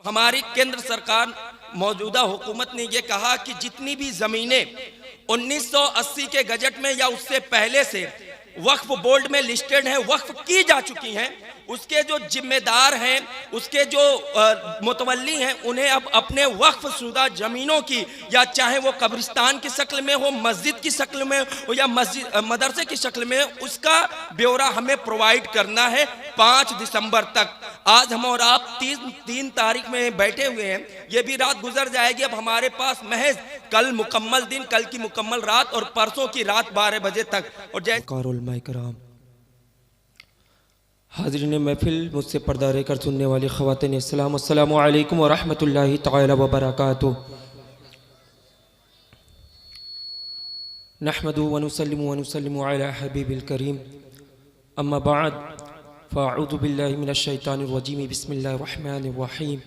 हमारी केंद्र सरकार मौजूदा हुकूमत ने यह कहा कि जितनी भी ज़मीनें 1980 के गजट में या उससे पहले से वक्फ बोर्ड में लिस्टेड हैं, वक्फ की जा चुकी हैं, उसके जो जिम्मेदार हैं, उसके जो मुतवल्ली हैं, उन्हें अब अपने वक्फ शुदा ज़मीनों की, या चाहे वो कब्रिस्तान की शक्ल में हो, मस्जिद की शक्ल में हो या मदरसे की शक्ल में, उसका ब्यौरा हमें प्रोवाइड करना है 5 दिसंबर तक। आज हम और आप 3 तारीख में बैठे हुए हैं, ये भी रात गुजर जाएगी। अब हमारे पास महज कल मुकम्मल दिन, कल की मुकम्मल रात और परसों की रात 12 बजे तक। और जय हाज़रीन महफिल, मुझसे पर्दा रहकर सुनने वाली ख़वातीन, अस्सलामु अलैकुम व रहमतुल्लाहि तआला व बरकातुहू। नहमदुहु व नुसल्लिमु अला हबीबिल करीम, अम्मा बाद, फ़अऊज़ु बिल्लाहि मिनश शैतानिर रजीम, बिस्मिल्लाहिर रहमानिर रहीम,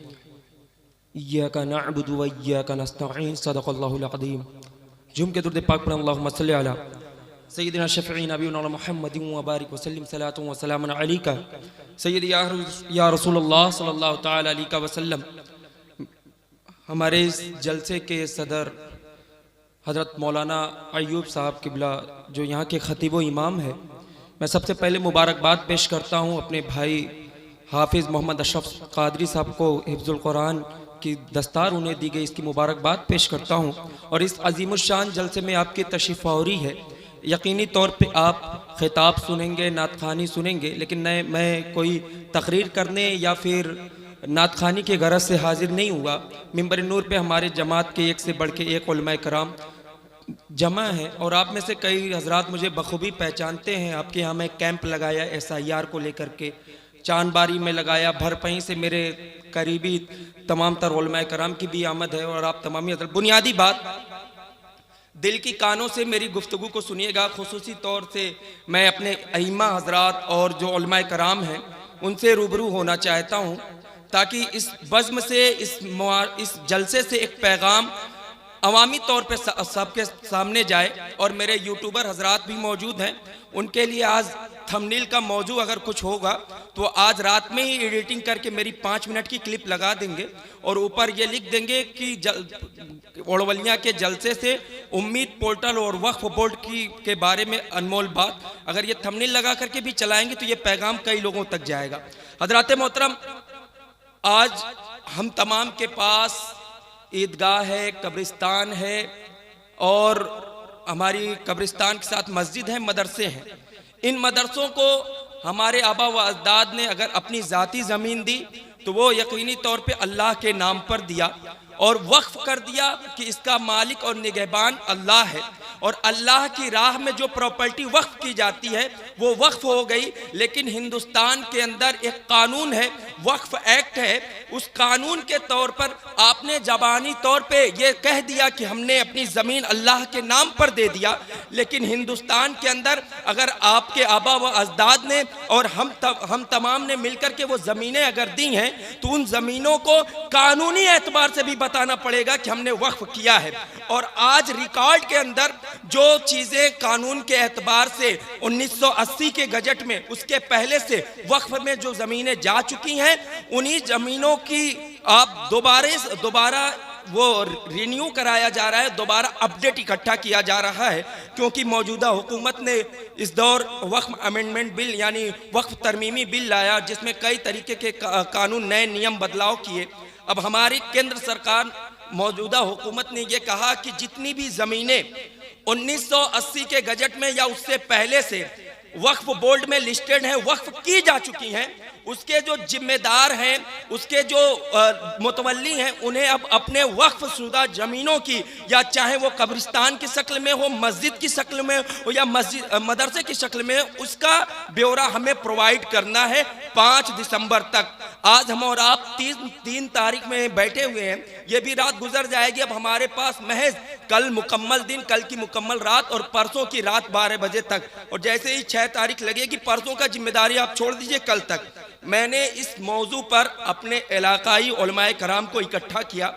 इय्याका नअबुदु व इय्याका नस्तईन, सदक़ल्लाहुल अज़ीम। जुम के दुरूद पाक पर अल्लाहुम्मा सल्लि अला सय्यिदिना शफ़ीईना नबीना मुहम्मदिन व बारिक व सल्लिम सलातु व सलामुन अलैका सय्यदी या रसूलुल्लाह सल्लल्लाहु तआला अलैहि वसल्लम। हमारे इस जलसे के सदर हज़रत मौलाना अय्यूब साहब किबला, जो यहाँ के ख़तीब व इमाम है, मैं सबसे पहले मुबारकबाद पेश करता हूँ अपने भाई हाफिज़ मोहम्मद अशरफ क़ादरी साहब को। हिफ्ज़ुल कुरान की दस्तार उन्हें दी गई, इसकी मुबारकबाद पेश करता हूँ। और इस अज़ीमुश्शान जलसे में आपकी तशरीफ़ आवरी है। यकीनी तौर पे आप ख़िताब सुनेंगे, नात ख़ानी सुनेंगे, लेकिन मैं कोई तकरीर करने या फिर नात ख़ानी के गरज से हाजिर नहीं हुआ। मिंबर नूर पे हमारे जमात के एक से बढ़ के एक उलमाए कराम जमा है, और आप में से कई हजरात मुझे बखूबी पहचानते हैं। आपके यहाँ मैं कैंप लगाया SIR को लेकर के, चांदबारी में लगाया, भरपहीं से मेरे करीबी तमाम तर उलमाए कराम की भी आमद है। और आप तमामी बुनियादी बात दिल की कानों से मेरी गुफ्तगू को सुनिएगा। खुसूसी तौर से मैं अपने अइम्मा हजरात और जो उलमाए कराम हैं उनसे रूबरू होना चाहता हूँ, ताकि इस बज़्म से, इस जलसे से एक पैगाम अवामी तौर पे सबके सामने जाए। और मेरे यूट्यूबर हजरात भी मौजूद हैं, उनके लिए आज थंबनेल का मौजू अगर कुछ होगा तो आज रात में ही एडिटिंग करके मेरी 5 मिनट की क्लिप लगा देंगे और ऊपर ये लिख देंगे कि ओड़वलिया के जलसे से उम्मीद पोर्टल और वक्फ बोर्ड के बारे में अनमोल बात। अगर ये थंबनेल लगा करके भी चलाएंगे तो ये पैगाम कई लोगों तक जाएगा। हजरात मोहतरम, आज हम तमाम के पास ईदगाह है, कब्रिस्तान है, और हमारी कब्रिस्तान के साथ मस्जिद है, मदरसे हैं। इन मदरसों को हमारे आबा व अजदाद ने अगर अपनी ज़ाती ज़मीन दी तो वो यकीनी तौर पे अल्लाह के नाम पर दिया और वक्फ कर दिया कि इसका मालिक और निगहबान अल्लाह है। और अल्लाह की राह में जो प्रॉपर्टी वक्फ की जाती है वो वक्फ हो गई। लेकिन हिंदुस्तान के अंदर एक कानून है, वक्फ एक्ट है, उस कानून के तौर पर आपने ज़बानी तौर पे ये कह दिया कि हमने अपनी ज़मीन अल्लाह के नाम पर दे दिया। लेकिन हिंदुस्तान के अंदर अगर आपके आबा व अजदाद ने और हम तमाम ने मिलकर के वो ज़मीनें अगर दी हैं तो उन ज़मीनों को कानूनी एतबार से भी बताना पड़ेगा कि हमने वक्फ किया है। और आज रिकॉर्ड के अंदर जो चीज़ें कानून के एतबार से 1980 के गजट में, उसके पहले से वक्फ में जो ज़मीनें जा चुकी हैं, उन्हीं ज़मीनों की आप दोबारा वो रिन्यू कराया जा रहा है, दोबारा अपडेट इकट्ठा किया जा रहा है। क्योंकि मौजूदा हुकूमत ने इस दौर वक्फ अमेंडमेंट बिल यानी वक्फ तरमीमी बिल लाया, जिसमें कई तरीके के कानून, नए नियम बदलाव किए। अब हमारी केंद्र सरकार मौजूदा हुकूमत ने यह कहा कि जितनी भी ज़मीनें 1980 के गजट में या उससे पहले से वक्फ बोर्ड में लिस्टेड हैं, वक्फ की जा चुकी हैं, उसके जो जिम्मेदार हैं, उसके जो मुतवल्ली हैं, उन्हें अब अपने वक्फ शुदा ज़मीनों की, या चाहे वो कब्रिस्तान की शक्ल में हो, मस्जिद की शक्ल में हो या मदरसे की शक्ल में, उसका ब्यौरा हमें प्रोवाइड करना है 5 दिसंबर तक। आज हम और आप 3 तारीख में बैठे हुए हैं, ये भी रात गुजर जाएगी। अब हमारे पास महज कल मुकम्मल दिन, कल की मुकम्मल रात और परसों की रात 12 बजे तक। और जैसे ही 6 तारीख लगेगी, परसों का जिम्मेदारी आप छोड़ दीजिए, कल तक मैंने इस मौजू पर अपने इलाकाई उलमाए कराम को इकट्ठा किया।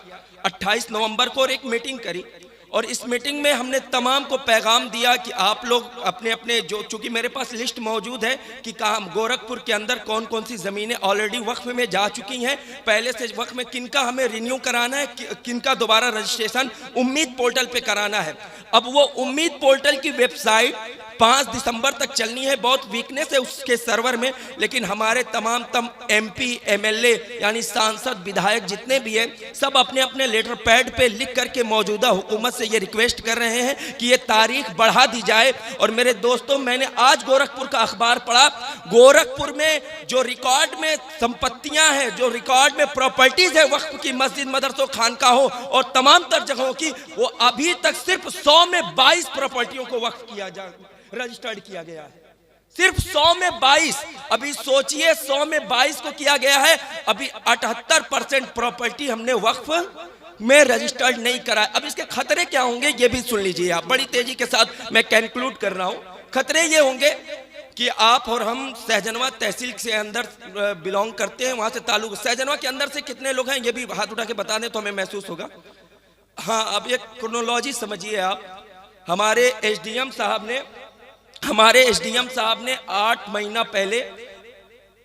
28 नवंबर को एक मीटिंग करी और इस मीटिंग में हमने तमाम को पैगाम दिया कि आप लोग अपने अपने जो, चूँकि मेरे पास लिस्ट मौजूद है कि कहाँ गोरखपुर के अंदर कौन कौन सी ज़मीनें ऑलरेडी वक्फ में जा चुकी हैं, पहले से वक्फ में किनका हमें रिन्यू कराना है, किनका दोबारा रजिस्ट्रेशन उम्मीद पोर्टल पे कराना है। अब वो उम्मीद पोर्टल की वेबसाइट 5 दिसंबर तक चलनी है। बहुत वीकनेस है उसके सर्वर में, लेकिन हमारे तमाम MP MLA यानी सांसद विधायक जितने भी हैं सब अपने अपने लेटर पैड पे लिख करके मौजूदा हुकूमत से ये रिक्वेस्ट कर रहे हैं कि ये तारीख बढ़ा दी जाए। और मेरे दोस्तों, मैंने आज गोरखपुर का अखबार पढ़ा, गोरखपुर में जो रिकॉर्ड में संपत्तियां हैं, जो रिकॉर्ड में प्रॉपर्टीज है वक्फ की, मस्जिद मदरसों खानकाहों और तमाम तर जगहों की, वो अभी तक सिर्फ 100 में 22 प्रॉपर्टियों को वक्फ किया जा रजिस्टर्ड किया गया है। सिर्फ 100 में 22। अभी सोचिए 100 में 22 को किया गया है, अभी 78% प्रॉपर्टी हमने वक्फ में रजिस्टर्ड नहीं करा है। अब इसके खतरे क्या होंगे ये भी सुन लीजिए आप, बड़ी तेजी के साथ मैं कंक्लूड कर रहा हूं। खतरे ये होंगे कि आप और हम सहजनवा तहसील से अंदर बिलोंग करते हैं, वहां से ताल्लुक, सहजनवा के अंदर से कितने लोग हैं ये भी हाथ उठा के बता दें तो हमें महसूस होगा। हाँ, अब ये क्रोनोलॉजी समझिए आप। हमारे एसडीएम साहब ने 8 महीना पहले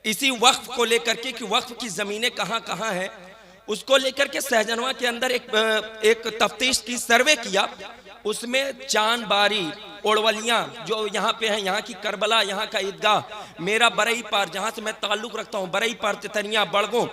इसी वक्फ को लेकर के कि वक्फ की ज़मीनें कहाँ कहाँ हैं उसको लेकर के सहजनवा के अंदर एक तफ्तीश की, सर्वे किया। उसमें चांदबारी, ओड़वलियाँ जो यहाँ पे हैं, यहाँ की करबला, यहाँ का ईदगाह, मेरा बरई पार जहाँ से मैं ताल्लुक़ रखता हूँ, बरई पार, तितनिया, बड़गों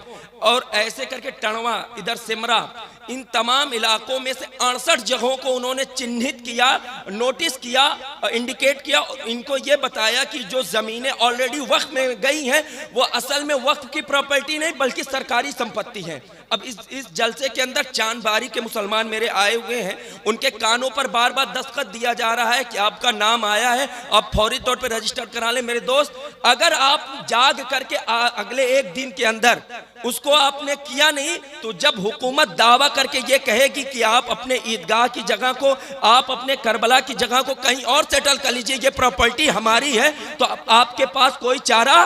और ऐसे करके टणवा, इधर सिमरा, इन तमाम इलाकों में से 68 जगहों को उन्होंने चिन्हित किया, नोटिस किया, इंडिकेट किया। इनको ये बताया कि जो ज़मीनें ऑलरेडी वक्फ में गई हैं वो असल में वक्फ की प्रॉपर्टी नहीं बल्कि सरकारी संपत्ति है। अब इस जलसे के अंदर चांदबारी के मुसलमान मेरे आए हुए हैं, उनके कानों पर बार बार दस्तखत दिया जा रहा है कि आपका नाम आया है, आप फौरी तौर पर रजिस्टर करा लें। मेरे दोस्त, अगर आप जाग करके अगले एक दिन के अंदर उसको आपने किया नहीं, तो जब हुकूमत दावा करके ये कहेगी कि आप अपने ईदगाह की जगह को, आप अपने करबला की जगह को कहीं और सेटल कर लीजिए, ये प्रॉपर्टी हमारी है, तो आपके पास कोई चारा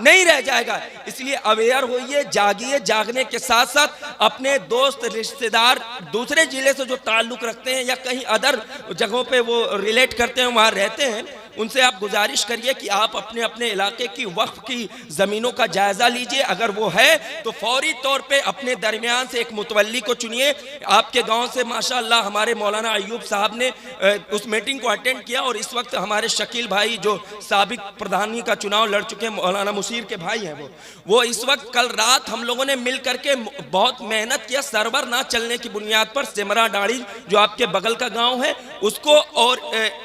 नहीं रह जाएगा। इसलिए अवेयर होइए, जागिए, जागने के साथ साथ अपने दोस्त रिश्तेदार दूसरे जिले से जो ताल्लुक रखते हैं या कहीं अदर जगहों पे वो रिलेट करते हैं, वहाँ रहते हैं, उनसे आप गुजारिश करिए कि आप अपने अपने इलाके की वक्फ की ज़मीनों का जायज़ा लीजिए। अगर वो है तो फौरी तौर पे अपने दरमियान से एक मुतवल्ली को चुनिए। आपके गांव से माशाअल्लाह हमारे मौलाना अयूब साहब ने उस मीटिंग को अटेंड किया और इस वक्त हमारे शकील भाई जो साबिक प्रधानी का चुनाव लड़ चुके हैं, मौलाना मुशीर के भाई हैं, वो इस वक्त कल रात हम लोगों ने मिल करके बहुत मेहनत किया, सर्वर ना चलने की बुनियाद पर सिमरा डाड़ी जो आपके बगल का गाँव है उसको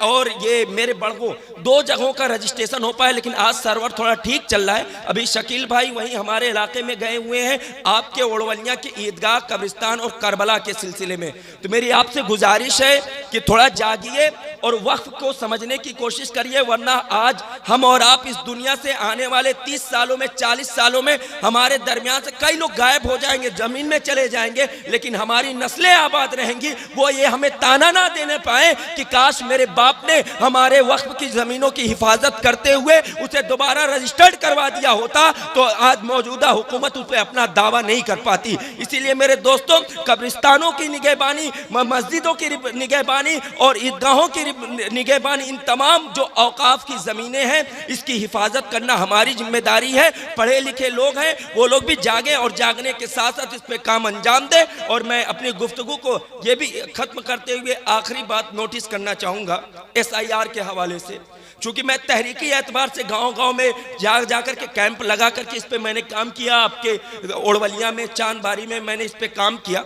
और ये मेरे बड़गों 2 जगहों का रजिस्ट्रेशन हो पाया, लेकिन आज सर्वर थोड़ा ठीक चल रहा है। अभी शकील भाई वहीं हमारे इलाके में गए हुए हैं आपके ओड़वलियाँ के ईदगाह, कब्रिस्तान और करबला के सिलसिले में। तो मेरी आपसे गुजारिश है कि थोड़ा जागिए और वक्फ को समझने की कोशिश करिए, वरना आज हम और आप इस दुनिया से आने वाले 30 सालों में, 40 सालों में हमारे दरमियान से कई लोग गायब हो जाएंगे, जमीन में चले जाएंगे, लेकिन हमारी नस्लें आबाद रहेंगी। वो ये हमें ताना ना देने पाए कि काश मेरे बाप ने हमारे वक्फ की जमीनों की हिफाजत करते हुए उसे दोबारा रजिस्टर्ड करवा दिया होता, तो आज मौजूदा हुकूमत उस पर अपना दावा नहीं कर पाती। इसीलिए मेरे दोस्तों, कब्रिस्तानों की निगहबानी, मस्जिदों की निगहबानी और ईदगाहों की निगहबानी, इन तमाम जो औकाफ की ज़मीनें हैं इसकी हिफाजत करना हमारी जिम्मेदारी है। पढ़े लिखे लोग हैं, वो लोग भी जागे और जागने के साथ साथ इस पर काम अंजाम दे। और मैं अपनी गुफ्तगू को ये भी ख़त्म करते हुए आखिरी बात नोटिस करना चाहूँगा SIR के हवाले से। चूँकि मैं तहरीकी एतबार से गांव-गांव में जाकर के कैंप लगा करके इस पे मैंने काम किया, आपके ओड़वलिया में, चांदबारी में मैंने इस पे काम किया।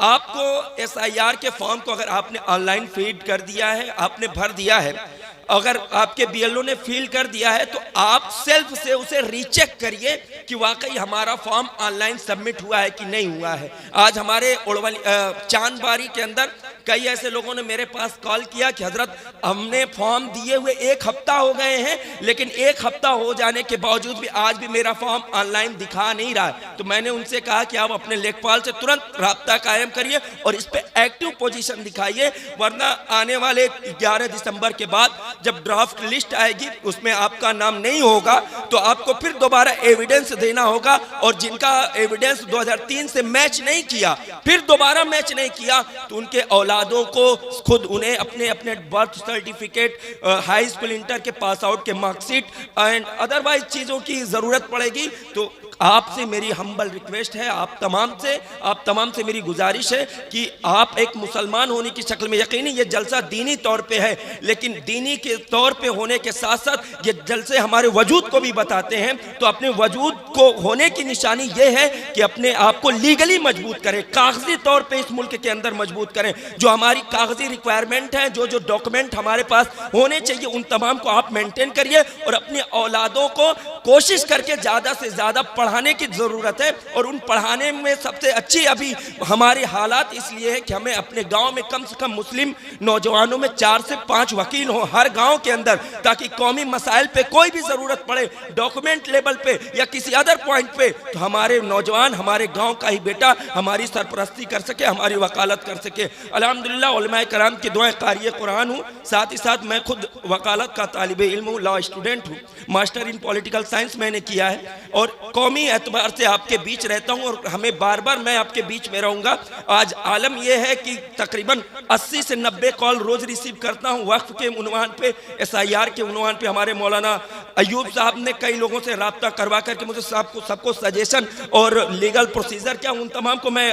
आपको SIR के फॉर्म को अगर आपने ऑनलाइन फीड कर दिया है, आपने भर दिया है, अगर आपके BLO ने फिल कर दिया है, तो आप सेल्फ से उसे रीचेक करिए कि वाकई हमारा फॉर्म ऑनलाइन सबमिट हुआ है कि नहीं हुआ है। आज हमारे चांदबारी के अंदर कई ऐसे लोगों ने मेरे पास कॉल किया कि हजरत हमने फॉर्म दिए हुए 1 हफ्ता हो गए हैं, लेकिन 1 हफ्ता हो जाने के बावजूद भी आज भी मेरा फॉर्म ऑनलाइन दिखा नहीं रहा है। तो मैंने उनसे कहा कि आप अपने लेखपाल से तुरंत राब्ता कायम करिए और इस पर एक्टिव पोजीशन दिखाइए, वरना आने वाले 11 दिसंबर के बाद जब ड्राफ्ट लिस्ट आएगी उसमें आपका नाम नहीं होगा, तो आपको फिर दोबारा एविडेंस देना होगा। और जिनका एविडेंस 2003 से मैच नहीं किया, फिर दोबारा मैच नहीं किया, तो उनके औलादों को खुद उन्हें अपने अपने birth certificate, high school inter के पास आउट के मार्कशीट एंड अदरवाइज चीज़ों की ज़रूरत पड़ेगी। तो आपसे मेरी हम्बल रिक्वेस्ट है, आप तमाम से मेरी गुजारिश है कि आप एक मुसलमान होने की शक्ल में, यकीनी ये जलसा दीनी तौर पे है, लेकिन दीनी के तौर पे होने के साथ साथ ये जलसे हमारे वजूद को भी बताते हैं। तो अपने वजूद को होने की निशानी ये है कि अपने आप को लीगली मजबूत करें, कागजी तौर पे इस मुल्क के अंदर मजबूत करें। जो हमारी कागजी रिक्वायरमेंट है, जो डॉक्यूमेंट हमारे पास होने चाहिए, उन तमाम को आप मेंटेन करिए और अपनी औलादों को कोशिश करके ज़्यादा से ज़्यादा पढ़ाने की ज़रूरत है। और उन पढ़ाने में सबसे अच्छी अभी हमारी हालात इसलिए है कि हमें अपने गांव में कम से कम मुस्लिम नौजवानों में 4 से 5 वकील हों हर गांव के अंदर, ताकि कौमी मसाइल पे कोई भी ज़रूरत पड़े, डॉक्यूमेंट लेवल पे या किसी अदर पॉइंट पे, तो हमारे नौजवान, हमारे गाँव का ही बेटा हमारी सरपरस्ती कर सके, हमारी वकालत कर सके। अल्हम्दुलिल्लाह उलमाए कराम की दुआएं, क़ारी कुरान हूँ, साथ ही साथ मैं खुद वकालत का तालिबे इल्म हूँ, लॉ स्टूडेंट हूँ, मास्टर इन पॉलिटिकल साइंस मैंने किया है और कौमी एतबार से आपके बीच रहता हूँ और हमें बार बार मैं आपके बीच में रहूँगा। आज आलम यह है कि तकरीबन 80 से 90 कॉल रोज़ रिसीव करता हूँ वक्फ के उन्वान पे, SIR के उन्वान पे। हमारे मौलाना अयूब साहब ने कई लोगों से रब्ता करवा करके मुझे सबको सजेशन और लीगल प्रोसीजर क्या उन तमाम को मैं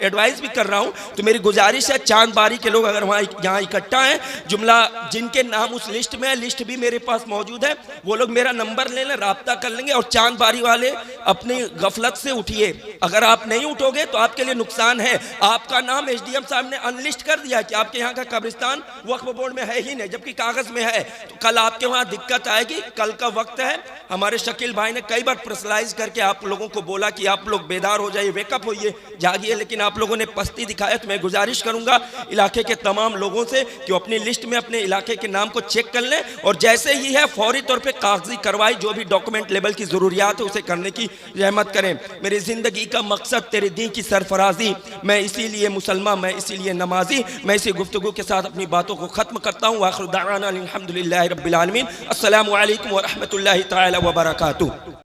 एडवाइस भी कर रहा हूँ। तो मेरी गुजारिश है, चांद बारी के लोग अगर वहाँ यहाँ इकट्ठा हैं, जुमला जिनके नाम उस लिस्ट में है, लिस्ट भी मेरे पास मौजूद है, वो लोग मेरा नंबर ले लें, रब्ता कर लेंगे। और चांद बारी वाले अपनी गफलत से उठिए, अगर आप नहीं उठोगे तो आपके लिए नुकसान है। आपका नाम SDM साहब ने अनलिस्ट कर दिया कि आपके यहाँ का कब्रिस्तान वक्फ बोर्ड में है ही नहीं, जबकि कागज में है। तो कल आपके वहाँ दिक्कत आएगी। कल का वक्त है, हमारे शकील भाई ने कई बार पर्सनलाइज करके आप लोगों को बोला कि आप लोग बेदार हो जाइए, वेकअप होइए, जागिए, लेकिन आप लोगों ने पस्ती दिखाया। तो मैं गुजारिश करूंगा इलाके के तमाम लोगों से कि वो अपनी लिस्ट में अपने इलाके के नाम को चेक कर लें और जैसे ही है फौरी तौर पे कागजी कार्रवाई, जो भी डॉक्यूमेंट लेवल की ज़रूरियात है उसे करने की रहमत करें। मेरी ज़िंदगी का मकसद तेरे दीन की सरफराजी, मैं इसीलिए मुसलमान, मैं इसीलिए नमाजी। मैं इसी गुफ्तगू के साथ अपनी बातों को ख़त्म करता हूँ। आखिर दावाना अल्हम्दुलिल्लाहि रब्बिल आलमीन। अस्सलामु अलैकुम व रहमतुल्लाहि तआला व बरकातुहू।